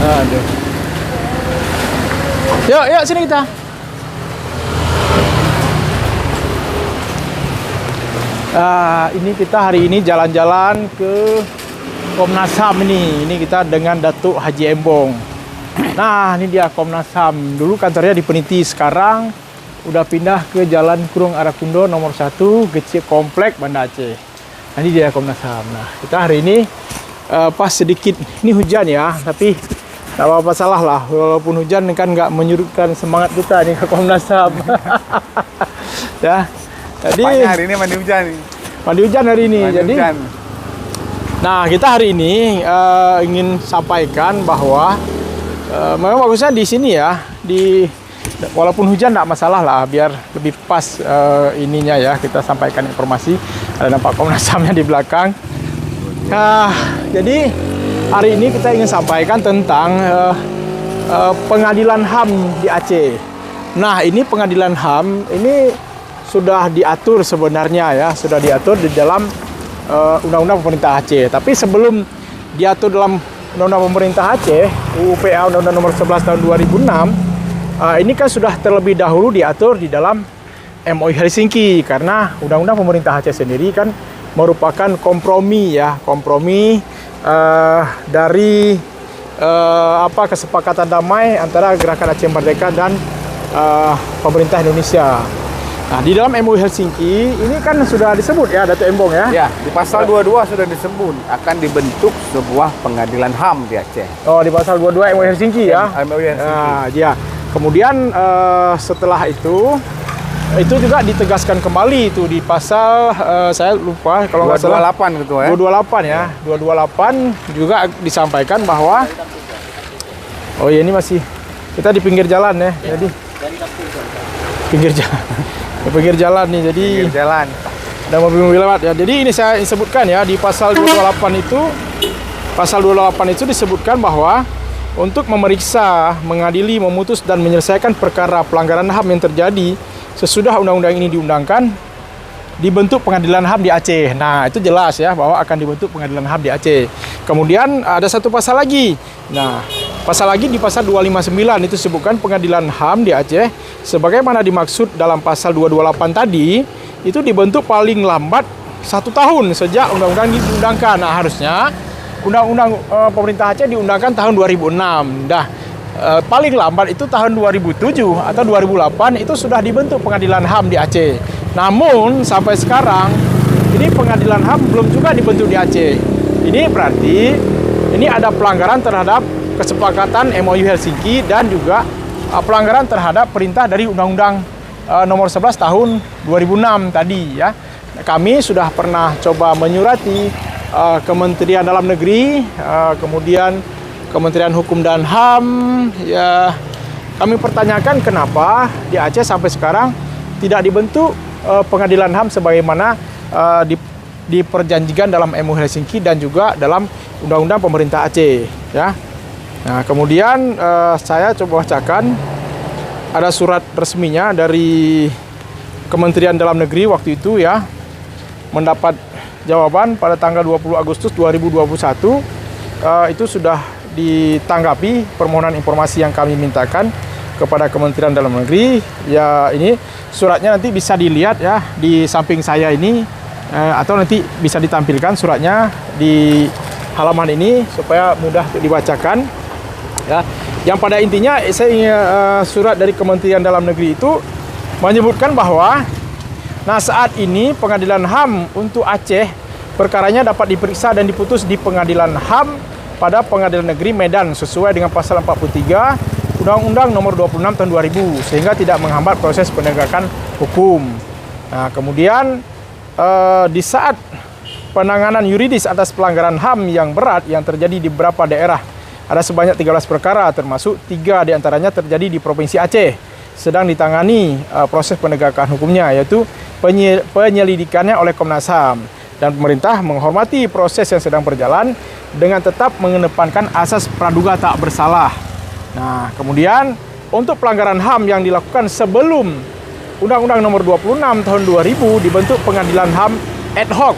Aduh. Yuk, sini kita. Ini kita hari ini jalan-jalan ke Komnas HAM ini. Ini kita dengan Datuk Haji Embong. Nah, ini dia Komnas HAM. Dulu kantornya di Peniti, sekarang udah pindah ke Jalan Kurung Arakundo nomor 1, Gecik Komplek, Banda Aceh. Nah, ini dia Komnas HAM. Nah, kita hari ini pas sedikit, ini hujan ya, tapi tak apa-apa salah lah. Walaupun hujan kan nggak menyurutkan semangat kita nih ke Komnas HAM. Ya, jadi hari ini mandi hujan nih. Mandi hujan hari ini. Mandi jadi, hujan. Nah kita hari ini ingin sampaikan bahwa memang bagusnya di sini ya, walaupun hujan nggak masalah lah, biar lebih pas ininya ya, kita sampaikan informasi. Ada nampak Komnas HAM-nya di belakang. Jadi hari ini kita ingin sampaikan tentang pengadilan HAM di Aceh. Nah, ini pengadilan HAM ini sudah diatur sebenarnya ya, sudah diatur di dalam Undang-Undang Pemerintah Aceh. Tapi sebelum diatur dalam Undang-Undang Pemerintah Aceh, UU PA Undang-Undang Nomor 11 Tahun 2006, ini kan sudah terlebih dahulu diatur di dalam MOU Helsinki, karena Undang-Undang Pemerintah Aceh sendiri kan merupakan kompromi ya, dari kesepakatan damai antara Gerakan Aceh Merdeka dan pemerintah Indonesia. Nah, di dalam MOU Helsinki ini kan sudah disebut ya, Datuk Embong ya. Ya, di pasal 22 sudah disebut akan dibentuk sebuah pengadilan HAM di Aceh. Oh, di pasal 22 MOU Helsinki ya. MOU Helsinki. Ya. Kemudian setelah itu juga ditegaskan kembali itu di pasal saya lupa kalau nggak salah 228 gitu ya. 228 ya. 228 juga disampaikan bahwa ini masih kita di pinggir jalan ya. Jadi pinggir jalan nih. Jadi Pinggir jalan. ada mobil-mobil lewat ya. Jadi ini saya sebutkan ya, di pasal 228 itu disebutkan bahwa untuk memeriksa, mengadili, memutus dan menyelesaikan perkara pelanggaran HAM yang terjadi sesudah undang-undang ini diundangkan, dibentuk pengadilan HAM di Aceh. Nah, itu jelas ya bahwa akan dibentuk pengadilan HAM di Aceh. Kemudian ada satu pasal lagi. Nah, pasal lagi di pasal 259 itu disebutkan pengadilan HAM di Aceh sebagaimana dimaksud dalam pasal 228 tadi, itu dibentuk paling lambat 1 tahun sejak undang-undang diundangkan. Nah, harusnya undang-undang pemerintah Aceh diundangkan tahun 2006. Paling lambat itu tahun 2007 atau 2008 itu sudah dibentuk pengadilan HAM di Aceh. Namun sampai sekarang ini pengadilan HAM belum juga dibentuk di Aceh. Ini berarti ini ada pelanggaran terhadap kesepakatan MOU Helsinki dan juga pelanggaran terhadap perintah dari Undang-Undang Nomor 11 Tahun 2006 tadi ya. Kami sudah pernah coba menyurati Kementerian Dalam Negeri, kemudian Kementerian Hukum dan HAM ya, kami pertanyakan kenapa di Aceh sampai sekarang tidak dibentuk pengadilan HAM sebagaimana diperjanjikan dalam MOU Helsinki dan juga dalam Undang-Undang Pemerintah Aceh ya. Nah, kemudian saya coba bacakan ada surat resminya dari Kementerian Dalam Negeri waktu itu ya, mendapat jawaban pada tanggal 20 Agustus 2021. Itu sudah ditanggapi permohonan informasi yang kami mintakan kepada Kementerian Dalam Negeri. Ya, ini suratnya nanti bisa dilihat ya di samping saya ini, atau nanti bisa ditampilkan suratnya di halaman ini supaya mudah dibacakan ya. Yang pada intinya surat dari Kementerian Dalam Negeri itu menyebutkan bahwa saat ini pengadilan HAM untuk Aceh perkaranya dapat diperiksa dan diputus di pengadilan HAM pada Pengadilan Negeri Medan sesuai dengan pasal 43 Undang-Undang Nomor 26 Tahun 2000 sehingga tidak menghambat proses penegakan hukum. Nah, kemudian di saat penanganan yuridis atas pelanggaran HAM yang berat yang terjadi di beberapa daerah, ada sebanyak 13 perkara termasuk 3 diantaranya terjadi di Provinsi Aceh, sedang ditangani proses penegakan hukumnya, yaitu penyelidikannya oleh Komnas HAM. Dan pemerintah menghormati proses yang sedang berjalan dengan tetap mengedepankan asas praduga tak bersalah. Nah, kemudian untuk pelanggaran HAM yang dilakukan sebelum Undang-Undang Nomor 26 Tahun 2000 dibentuk pengadilan HAM ad hoc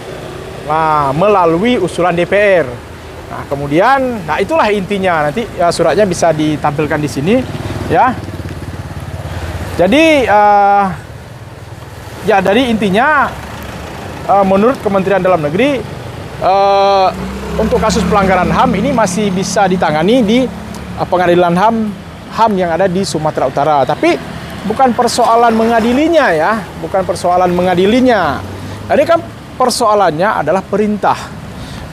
melalui usulan DPR. Nah, kemudian, nah itulah intinya. Nanti ya, suratnya bisa ditampilkan di sini, ya. Jadi, ya dari intinya, menurut Kementerian Dalam Negeri, untuk kasus pelanggaran HAM ini masih bisa ditangani di pengadilan HAM yang ada di Sumatera Utara. Tapi bukan persoalan mengadilinya, ya, bukan persoalan mengadilinya. Ini kan persoalannya adalah perintah.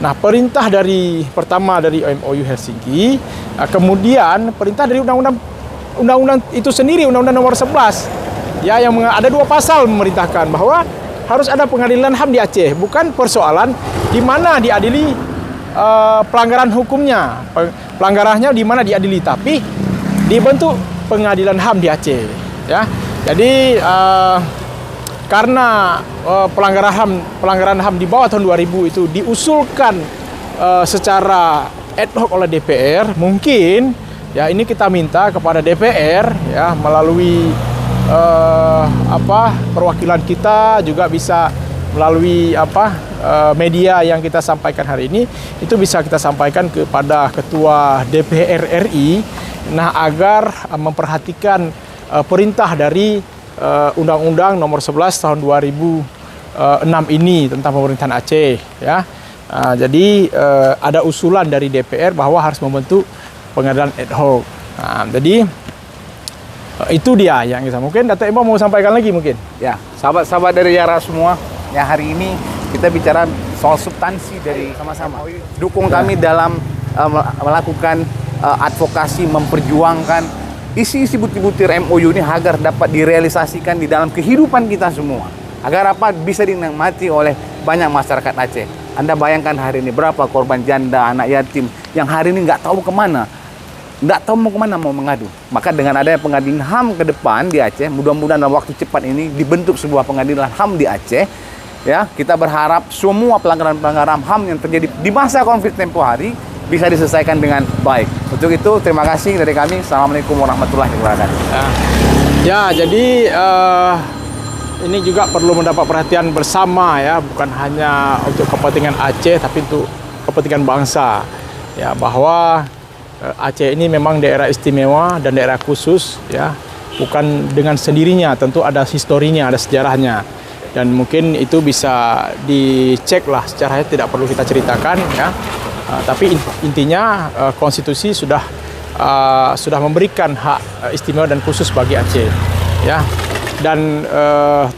Nah, perintah pertama dari MOU Helsinki, kemudian perintah dari undang-undang itu sendiri, Undang-Undang Nomor 11. Ya, yang ada 2 pasal memerintahkan bahwa harus ada pengadilan HAM di Aceh, bukan persoalan di mana diadili pelanggaran hukumnya, pelanggarannya di mana diadili, tapi dibentuk pengadilan HAM di Aceh, ya. Jadi karena pelanggaran HAM di bawah tahun 2000 itu diusulkan secara ad hoc oleh DPR, mungkin ya ini kita minta kepada DPR, ya, melalui perwakilan kita juga bisa melalui media yang kita sampaikan hari ini, itu bisa kita sampaikan kepada Ketua DPR RI, nah agar memperhatikan perintah dari Undang-Undang Nomor 11 tahun 2006 ini tentang pemerintahan Aceh, ya. Jadi ada usulan dari DPR bahwa harus membentuk pengadilan ad hoc. Nah, jadi itu dia yang kita mungkin Dato' Imam mau sampaikan lagi mungkin. Ya, sahabat-sahabat dari Yara semua, ya hari ini kita bicara soal substansi dari sama-sama. Dukung kami dalam melakukan advokasi, memperjuangkan isi-isi butir-butir MOU ini agar dapat direalisasikan di dalam kehidupan kita semua. Agar apa? Bisa dinikmati oleh banyak masyarakat Aceh. Anda bayangkan hari ini berapa korban janda, anak yatim yang hari ini nggak tahu kemana. Nggak tahu mau kemana mau mengadu. Maka dengan adanya pengadilan HAM ke depan di Aceh, mudah-mudahan dalam waktu cepat ini dibentuk sebuah pengadilan HAM di Aceh. Ya, kita berharap semua pelanggaran-pelanggaran HAM yang terjadi di masa konflik tempo hari bisa diselesaikan dengan baik. Untuk itu, terima kasih dari kami. Assalamualaikum warahmatullahi wabarakatuh. Ya, jadi ini juga perlu mendapat perhatian bersama, ya, bukan hanya untuk kepentingan Aceh, tapi untuk kepentingan bangsa. Ya, bahwa Aceh ini memang daerah istimewa dan daerah khusus, ya, bukan dengan sendirinya, tentu ada historinya, ada sejarahnya, dan mungkin itu bisa dicek lah sejarahnya, tidak perlu kita ceritakan, ya. Tapi intinya konstitusi sudah memberikan hak istimewa dan khusus bagi Aceh, ya. Dan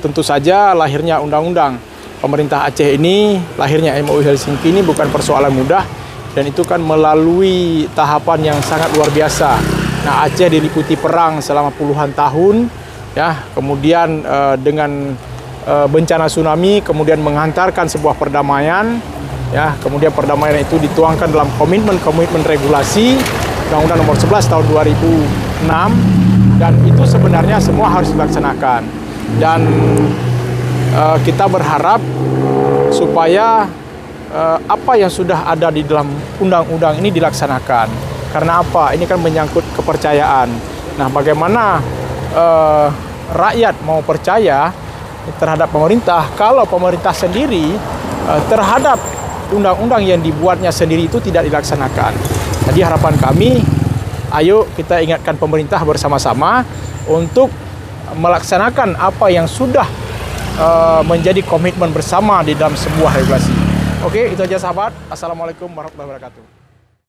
tentu saja lahirnya undang-undang pemerintah Aceh ini, lahirnya MOU Helsinki ini bukan persoalan mudah. Dan itu kan melalui tahapan yang sangat luar biasa. Nah, Aceh diliputi perang selama puluhan tahun, ya. Kemudian dengan bencana tsunami, kemudian menghantarkan sebuah perdamaian, ya. Kemudian perdamaian itu dituangkan dalam komitmen regulasi Undang-Undang Nomor 11 tahun 2006, dan itu sebenarnya semua harus dilaksanakan. Dan kita berharap supaya apa yang sudah ada di dalam undang-undang ini dilaksanakan. Karena apa? Ini kan menyangkut kepercayaan. Nah, bagaimana rakyat mau percaya terhadap pemerintah kalau pemerintah sendiri terhadap undang-undang yang dibuatnya sendiri itu tidak dilaksanakan. Jadi harapan kami, ayo kita ingatkan pemerintah bersama-sama untuk melaksanakan apa yang sudah menjadi komitmen bersama di dalam sebuah regulasi. Oke, itu aja sahabat. Assalamualaikum warahmatullahi wabarakatuh.